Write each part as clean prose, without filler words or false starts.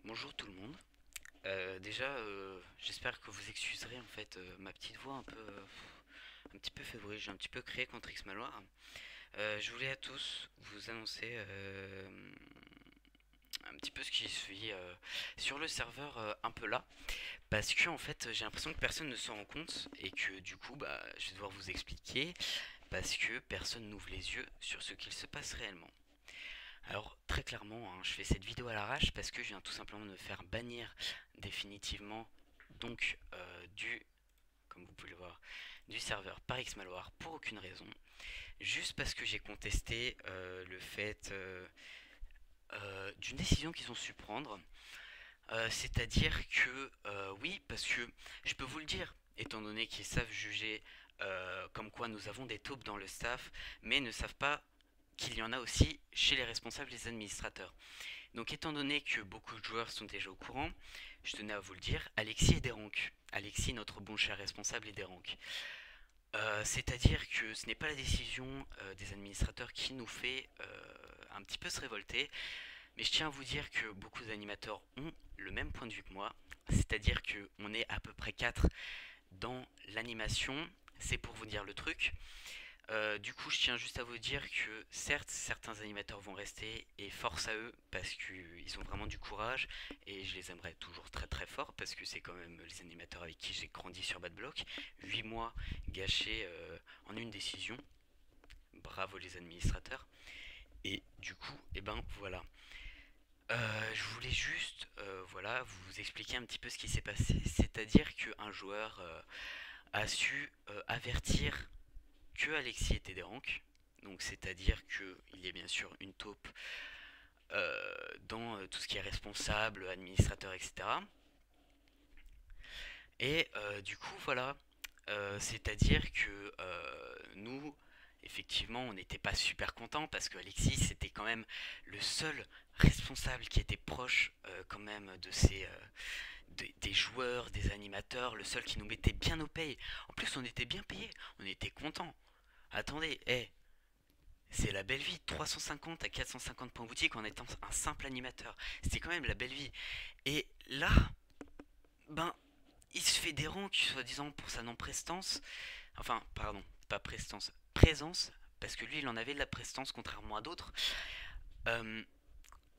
Bonjour tout le monde. Déjà, j'espère que vous excuserez en fait ma petite voix un petit peu fébrile. J'ai un petit peu crié contre X Maloir. Je voulais à tous vous annoncer un petit peu ce qui suit sur le serveur un peu là, parce que en fait j'ai l'impression que personne ne s'en rend compte et que du coup bah je vais devoir vous expliquer parce que personne n'ouvre les yeux sur ce qu'il se passe réellement. Alors très clairement, hein, je fais cette vidéo à l'arrache parce que je viens tout simplement de me faire bannir définitivement donc comme vous pouvez le voir, du serveur par Xmalware pour aucune raison, juste parce que j'ai contesté le fait d'une décision qu'ils ont su prendre, c'est-à-dire que oui, parce que je peux vous le dire, étant donné qu'ils savent juger comme quoi nous avons des taupes dans le staff, mais ne savent pas qu'il y en a aussi chez les responsables et les administrateurs. Donc étant donné que beaucoup de joueurs sont déjà au courant, je tenais à vous le dire, Alexis est des ranks. Alexis, notre bon cher responsable, est des ranks. C'est-à-dire que ce n'est pas la décision des administrateurs qui nous fait un petit peu se révolter, mais je tiens à vous dire que beaucoup d'animateurs ont le même point de vue que moi, c'est-à-dire qu'on est à peu près 4 dans l'animation, c'est pour vous dire le truc. Du coup, je tiens juste à vous dire que certes, certains animateurs vont rester et force à eux parce qu'ils ont vraiment du courage et je les aimerais toujours très très fort parce que c'est quand même les animateurs avec qui j'ai grandi sur Bad Block. 8 mois gâchés en une décision. Bravo les administrateurs. Et du coup, et ben voilà. Je voulais juste voilà, vous expliquer un petit peu ce qui s'est passé. C'est-à-dire qu'un joueur a su avertir que Alexis était des ranks. Donc c'est-à-dire qu'il y a bien sûr une taupe dans tout ce qui est responsable, administrateur, etc. Et du coup voilà, c'est-à-dire que nous, effectivement, on n'était pas super contents parce que Alexis c'était quand même le seul responsable qui était proche quand même de des joueurs, des animateurs, le seul qui nous mettait bien au paye. En plus on était bien payés, on était contents. Attendez, c'est la belle vie, 350 à 450 points boutique en étant un simple animateur. C'était quand même la belle vie. Et là, ben, il se fait des rangs, soi-disant, pour sa non-prestance. Enfin, pardon, pas prestance, présence, parce que lui, il en avait de la prestance, contrairement à d'autres. Euh,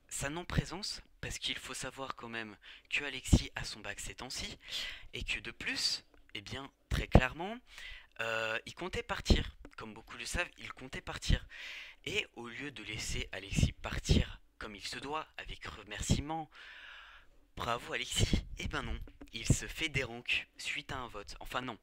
Sa non-présence, parce qu'il faut savoir quand même que Alexis a son bac ces temps-ci, et que de plus, eh bien, très clairement, il comptait partir. Comme beaucoup le savent, il comptait partir. Et au lieu de laisser Alexis partir comme il se doit, avec remerciement, bravo Alexis, eh ben non, il se fait dérank suite à un vote. Enfin non,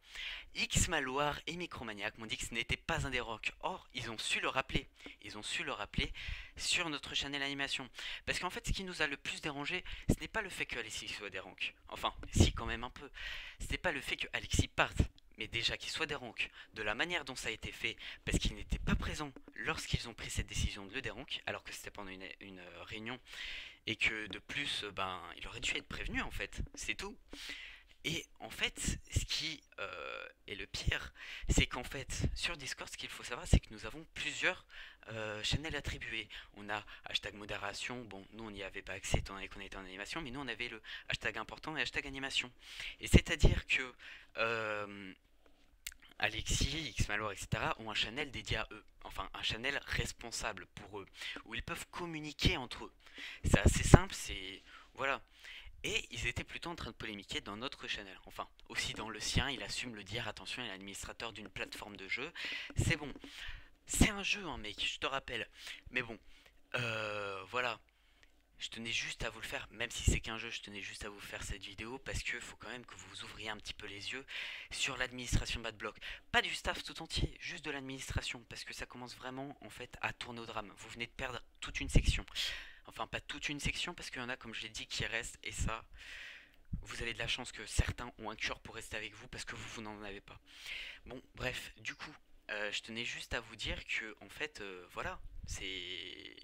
X Maloir et Micromaniac m'ont dit que ce n'était pas un dérank. Or, ils ont su le rappeler. Ils ont su le rappeler sur notre channel animation. Parce qu'en fait, ce qui nous a le plus dérangé, ce n'est pas le fait que Alexis soit dérank. Enfin, si quand même un peu. Ce n'est pas le fait que Alexis parte. Mais déjà qu'il soit dérank, de la manière dont ça a été fait, parce qu'il n'était pas présent lorsqu'ils ont pris cette décision de le dérank, alors que c'était pendant une réunion, et que de plus, ben, il aurait dû être prévenu en fait, c'est tout. Et en fait, ce qui est le pire, c'est qu'en fait, sur Discord, ce qu'il faut savoir, c'est que nous avons plusieurs channels attribués. On a hashtag modération, bon, nous on n'y avait pas accès étant donné qu'on était en animation, mais nous on avait le hashtag important et hashtag animation. Et c'est-à-dire que Alexis, Xmalware, etc. ont un channel dédié à eux, enfin un channel responsable pour eux, où ils peuvent communiquer entre eux. C'est assez simple, c'est... Voilà. Et ils étaient plutôt en train de polémiquer dans notre channel. Enfin, aussi dans le sien, il assume le dire, attention, il est l'administrateur d'une plateforme de jeu. C'est bon. C'est un jeu, hein, mec, je te rappelle. Mais bon, voilà. Je tenais juste à vous le faire, même si c'est qu'un jeu, je tenais juste à vous faire cette vidéo parce que faut quand même que vous ouvriez un petit peu les yeux sur l'administration Bad Block. Pas du staff tout entier, juste de l'administration, parce que ça commence vraiment en fait à tourner au drame. Vous venez de perdre toute une section. Enfin, pas toute une section, parce qu'il y en a, comme je l'ai dit, qui restent, et ça, vous avez de la chance que certains ont un cœur pour rester avec vous parce que vous n'en avez pas. Bon, bref, du coup, je tenais juste à vous dire que, en fait, voilà, c'est.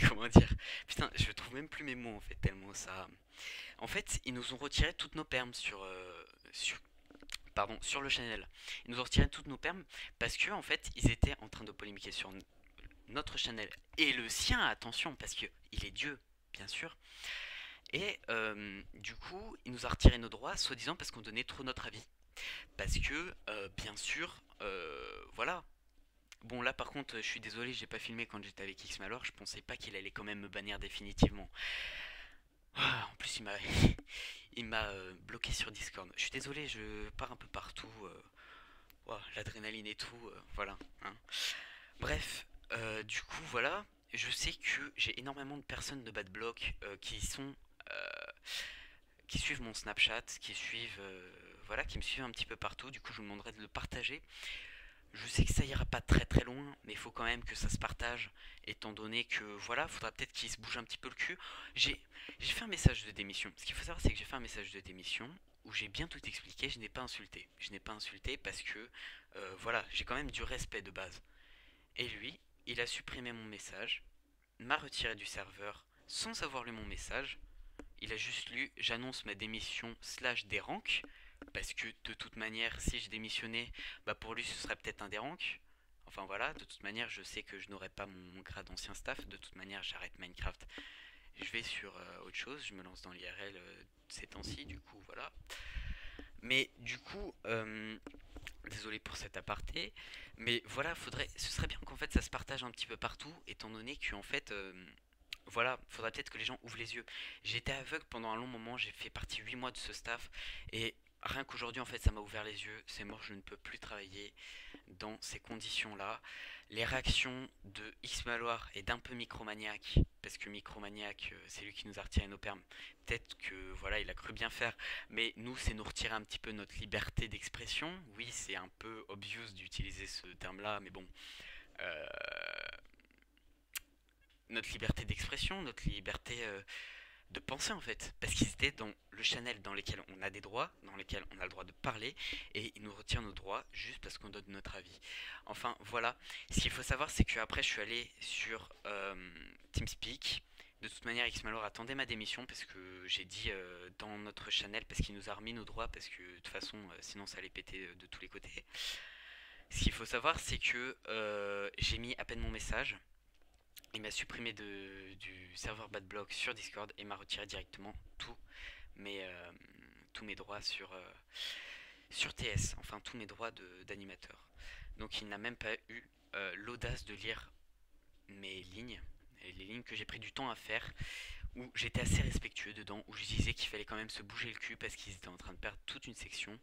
Comment dire? Putain, je trouve même plus mes mots en fait, tellement ça. En fait, ils nous ont retiré toutes nos permes sur le channel. Ils nous ont retiré toutes nos permes parce que, en fait, ils étaient en train de polémiquer sur notre channel et le sien, attention, parce que il est Dieu. bien sûr. Et du coup, il nous a retiré nos droits, soi-disant parce qu'on donnait trop notre avis. Parce que, bien sûr, voilà. Bon, là par contre, je suis désolé, j'ai pas filmé quand j'étais avec Xmalor, je pensais pas qu'il allait quand même me bannir définitivement. En plus, il m'a bloqué sur Discord. Je suis désolé, je pars un peu partout. Ouah, l'adrénaline et tout, voilà, hein. Bref, du coup, voilà. Je sais que j'ai énormément de personnes de Bad Block euh, qui suivent mon Snapchat, voilà, qui me suivent un petit peu partout. Du coup, je vous demanderai de le partager. Je sais que ça ira pas très très loin, mais il faut quand même que ça se partage, étant donné que voilà, faudra peut-être qu'il se bouge un petit peu le cul. J'ai j'ai fait un message de démission. Ce qu'il faut savoir, c'est que j'ai fait un message de démission où j'ai bien tout expliqué. Je n'ai pas insulté. Je n'ai pas insulté parce que voilà, j'ai quand même du respect de base. Et lui, il a supprimé mon message, m'a retiré du serveur sans avoir lu mon message. Il a juste lu j'annonce ma démission slash dérank. Parce que de toute manière, si je démissionnais, bah pour lui ce serait peut-être un dérank. Enfin voilà, de toute manière, je sais que je n'aurai pas mon grade d'ancien staff. De toute manière, j'arrête Minecraft. Je vais sur autre chose, je me lance dans l'IRL ces temps-ci, du coup voilà. Mais du coup, désolé pour cet aparté, mais voilà, ce serait bien qu'en fait ça se partage un petit peu partout, étant donné qu'en fait, voilà, faudrait peut-être que les gens ouvrent les yeux. J'étais aveugle pendant un long moment, j'ai fait partie 8 mois de ce staff, et rien qu'aujourd'hui en fait ça m'a ouvert les yeux, c'est mort, je ne peux plus travailler dans ces conditions-là. Les réactions de X-Maloir et d'un peu Micromaniac, parce que Micromaniac, c'est lui qui nous a retiré nos permes. Peut-être que voilà, il a cru bien faire, mais nous, c'est nous retirer un petit peu notre liberté d'expression. Oui, c'est un peu obvious d'utiliser ce terme-là, mais bon, euh, notre liberté d'expression, notre liberté de penser en fait, parce qu'ils étaient dans le channel dans lequel on a des droits, dans lequel on a le droit de parler, et ils nous retirent nos droits juste parce qu'on donne notre avis. Enfin voilà, ce qu'il faut savoir c'est qu'après je suis allé sur TeamSpeak. De toute manière, Xmalor attendait ma démission parce que j'ai dit dans notre channel, parce qu'il nous a remis nos droits, parce que de toute façon sinon ça allait péter de tous les côtés. Ce qu'il faut savoir c'est que j'ai mis à peine mon message, il m'a supprimé du serveur BadBlock sur Discord et m'a retiré directement mes, euh, tous mes droits sur TS, enfin tous mes droits d'animateur. Donc il n'a même pas eu l'audace de lire mes lignes, les lignes que j'ai pris du temps à faire, où j'étais assez respectueux dedans, où je disais qu'il fallait quand même se bouger le cul parce qu'ils étaient en train de perdre toute une section.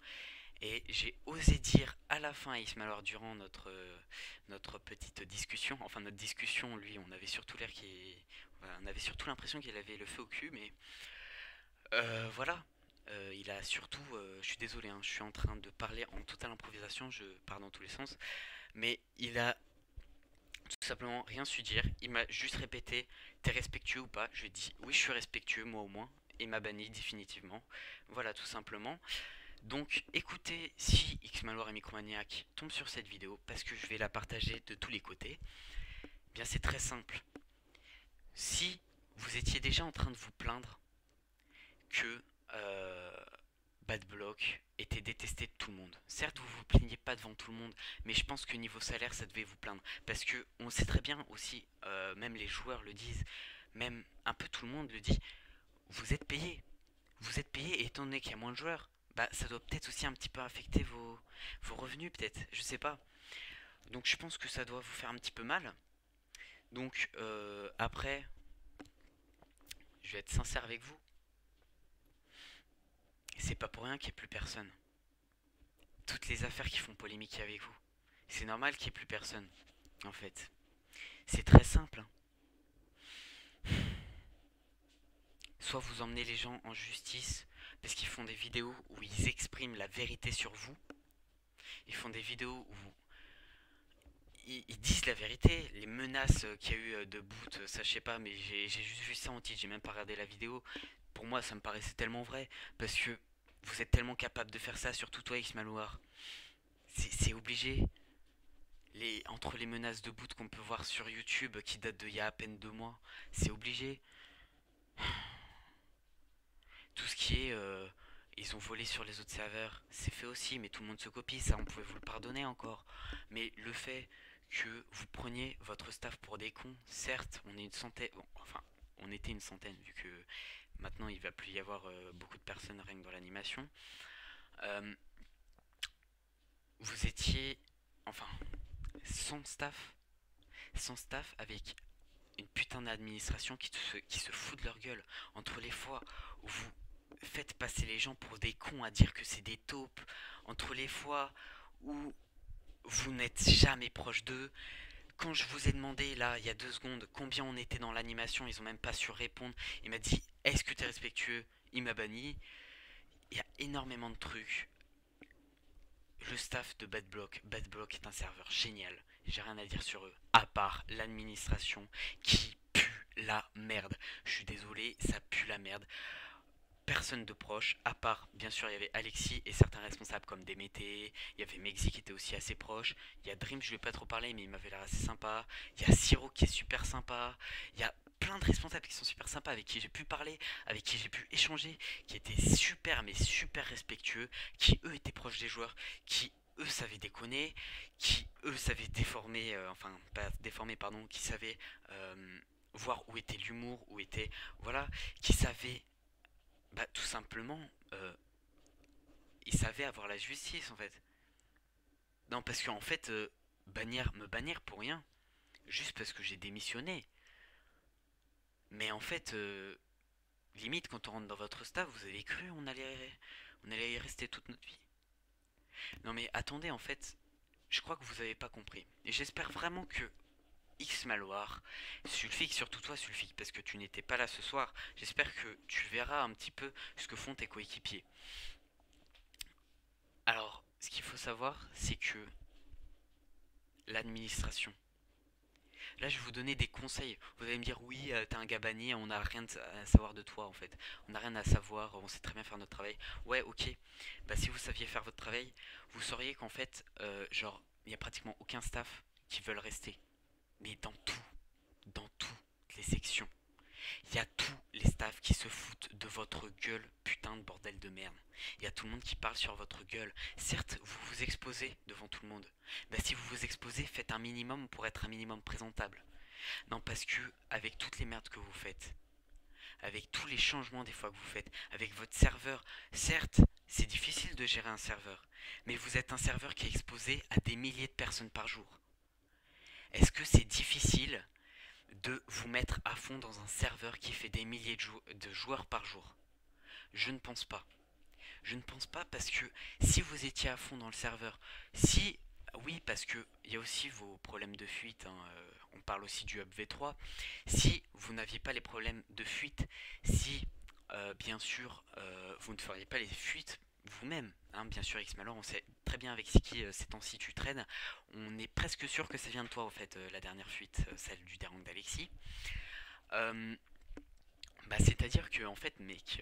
Et j'ai osé dire à la fin à Ismaël durant notre petite discussion, enfin notre discussion, lui, on avait surtout l'air qui, voilà, on avait surtout l'impression qu'il avait le feu au cul, mais voilà. Il a surtout, je suis désolé, hein, je suis en train de parler en totale improvisation, je pars dans tous les sens, mais il a tout simplement rien su dire. Il m'a juste répété, t'es respectueux ou pas? Je lui ai dit, oui, je suis respectueux, moi au moins, et il m'a banni définitivement. Voilà, tout simplement. Donc écoutez, si Xmalware et Micromaniac tombent sur cette vidéo, parce que je vais la partager de tous les côtés, eh bien c'est très simple. Si vous étiez déjà en train de vous plaindre que Badblock était détesté de tout le monde, certes vous vous plaignez pas devant tout le monde, mais je pense que niveau salaire ça devait vous plaindre. Parce que on sait très bien aussi, même les joueurs le disent, même un peu tout le monde le dit, vous êtes payé. Vous êtes payé et étant donné qu'il y a moins de joueurs, bah ça doit peut-être aussi un petit peu affecter vos revenus peut-être, je sais pas. Donc je pense que ça doit vous faire un petit peu mal. Donc après, je vais être sincère avec vous, c'est pas pour rien qu'il n'y ait plus personne. Toutes les affaires qui font polémique avec vous, c'est normal qu'il n'y ait plus personne, en fait. C'est très simple, hein. Soit vous emmenez les gens en justice parce qu'ils font des vidéos où ils expriment la vérité sur vous. Ils font des vidéos où ils disent la vérité. Les menaces qu'il y a eu de boot, ça je sais pas, mais j'ai juste vu ça en titre, j'ai même pas regardé la vidéo. Pour moi, ça me paraissait tellement vrai parce que vous êtes tellement capable de faire ça, surtout toi, X-Maloir. C'est obligé. Entre les menaces de boot qu'on peut voir sur YouTube qui datent d'il y a à peine 2 mois, c'est obligé. Tout ce qui est ils ont volé sur les autres serveurs, c'est fait aussi, mais tout le monde se copie, ça on pouvait vous le pardonner encore. Mais le fait que vous preniez votre staff pour des cons, certes, on est une centaine, bon, enfin, on était une centaine, vu que maintenant il va plus y avoir beaucoup de personnes rien que dans l'animation. Euh, vous étiez, enfin, sans staff, sans staff avec une putain d'administration qui se fout de leur gueule entre les fois où vous faites passer les gens pour des cons à dire que c'est des taupes, entre les fois où vous n'êtes jamais proche d'eux. Quand je vous ai demandé là il y a 2 secondes combien on était dans l'animation, ils ont même pas su répondre. Il m'a dit est-ce que t'es respectueux, il m'a banni. Il y a énormément de trucs. Le staff de Bad Block est un serveur génial. J'ai rien à dire sur eux, à part l'administration qui pue la merde. Je suis désolé, ça pue la merde. Personne de proche, à part, bien sûr, il y avait Alexis et certains responsables comme Démété, il y avait Mexi qui était aussi assez proche, il y a Dream, je lui ai pas trop parlé, mais il m'avait l'air assez sympa, il y a Siro qui est super sympa, il y a plein de responsables qui sont super sympas, avec qui j'ai pu parler, avec qui j'ai pu échanger, qui étaient super, mais super respectueux, qui eux étaient proches des joueurs, qui eux savaient déconner, qui eux savaient déformer, enfin, pas déformer, pardon, qui savaient voir où était l'humour, où était, voilà, qui savaient bah, tout simplement, euh, il savait avoir la justice en fait. Non, parce qu'en fait, me bannir pour rien, juste parce que j'ai démissionné. Mais en fait, limite, quand on rentre dans votre staff, vous avez cru on allait y rester toute notre vie. Non, mais attendez, en fait, je crois que vous avez pas compris. Et j'espère vraiment que X Maloir, Sulfic, surtout toi, Sulfic, parce que tu n'étais pas là ce soir, j'espère que tu verras un petit peu ce que font tes coéquipiers. Alors, ce qu'il faut savoir, c'est que l'administration. Là, je vais vous donner des conseils. Vous allez me dire, oui, t'es un gabanier, on n'a rien à savoir de toi en fait. On n'a rien à savoir, on sait très bien faire notre travail. Ouais, ok. Bah, si vous saviez faire votre travail, vous sauriez qu'en fait, genre, il n'y a pratiquement aucun staff qui veulent rester. Mais dans toutes les sections, il y a tous les staffs qui se foutent de votre gueule, putain de bordel de merde. Il y a tout le monde qui parle sur votre gueule. Certes, vous vous exposez devant tout le monde. Bah si vous vous exposez, faites un minimum pour être un minimum présentable. Non, parce que avec toutes les merdes que vous faites, avec tous les changements des fois que vous faites, avec votre serveur, certes, c'est difficile de gérer un serveur, mais vous êtes un serveur qui est exposé à des milliers de personnes par jour. Est-ce que c'est difficile de vous mettre à fond dans un serveur qui fait des milliers de joueurs par jour? Je ne pense pas. Je ne pense pas parce que si vous étiez à fond dans le serveur, si oui, parce que il y a aussi vos problèmes de fuite, hein, on parle aussi du Hub V3. Si vous n'aviez pas les problèmes de fuite, si bien sûr vous ne feriez pas les fuites vous-même, hein, bien sûr X-Malor, on sait très bien avec qui ces temps-ci tu traînes, on est presque sûr que ça vient de toi en fait, la dernière fuite, celle du Derang d'Alexis. Euh, Bah c'est-à-dire que en fait mec,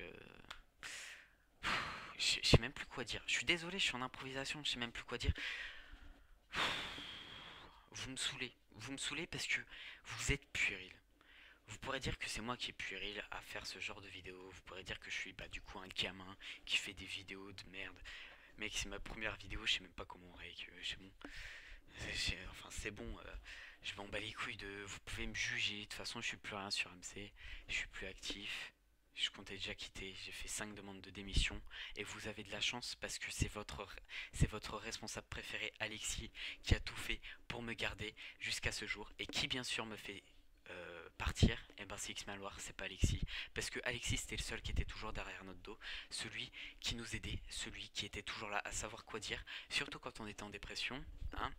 je sais même plus quoi dire. Je suis désolé, je suis en improvisation, je sais même plus quoi dire. Vous me saoulez. Vous me saoulez parce que vous êtes puéril. Vous pourrez dire que c'est moi qui est puéril à faire ce genre de vidéo. Vous pourrez dire que je suis bah du coup un gamin qui fait des vidéos de merde. Mec, c'est ma première vidéo, je sais même pas comment on règle. C'est bon. Enfin, c'est bon. Je m'en bats les couilles de. Vous pouvez me juger. De toute façon, je suis plus rien sur MC. Je suis plus actif. Je comptais déjà quitter. J'ai fait 5 demandes de démission. Et vous avez de la chance parce que c'est votre responsable préféré, Alexis, qui a tout fait pour me garder jusqu'à ce jour. Et qui, bien sûr, me fait partir. Et ben, c'est X-Maloir, c'est pas Alexis. Parce que Alexis, c'était le seul qui était toujours derrière notre dos. Celui qui nous aidait. Celui qui était toujours là à savoir quoi dire. Surtout quand on était en dépression. Hein.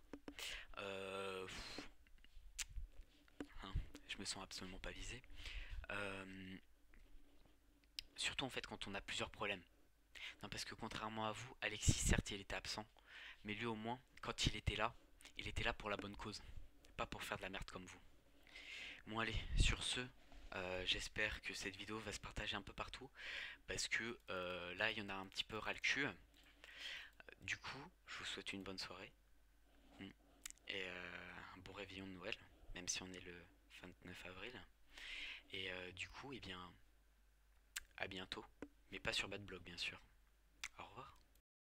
Euh, hein, je me sens absolument pas visé. Euh, Surtout en fait quand on a plusieurs problèmes. Non, parce que contrairement à vous, Alexis, certes, il était absent, mais lui au moins, quand il était là pour la bonne cause, pas pour faire de la merde comme vous. Bon, allez, sur ce, j'espère que cette vidéo va se partager un peu partout, parce que là, il y en a un petit peu ras le cul. Du coup, je vous souhaite une bonne soirée et un bon réveillon de Noël, même si on est le 29 avril. Et du coup, eh bien, à bientôt, mais pas sur Bad Blog, bien sûr. Au revoir.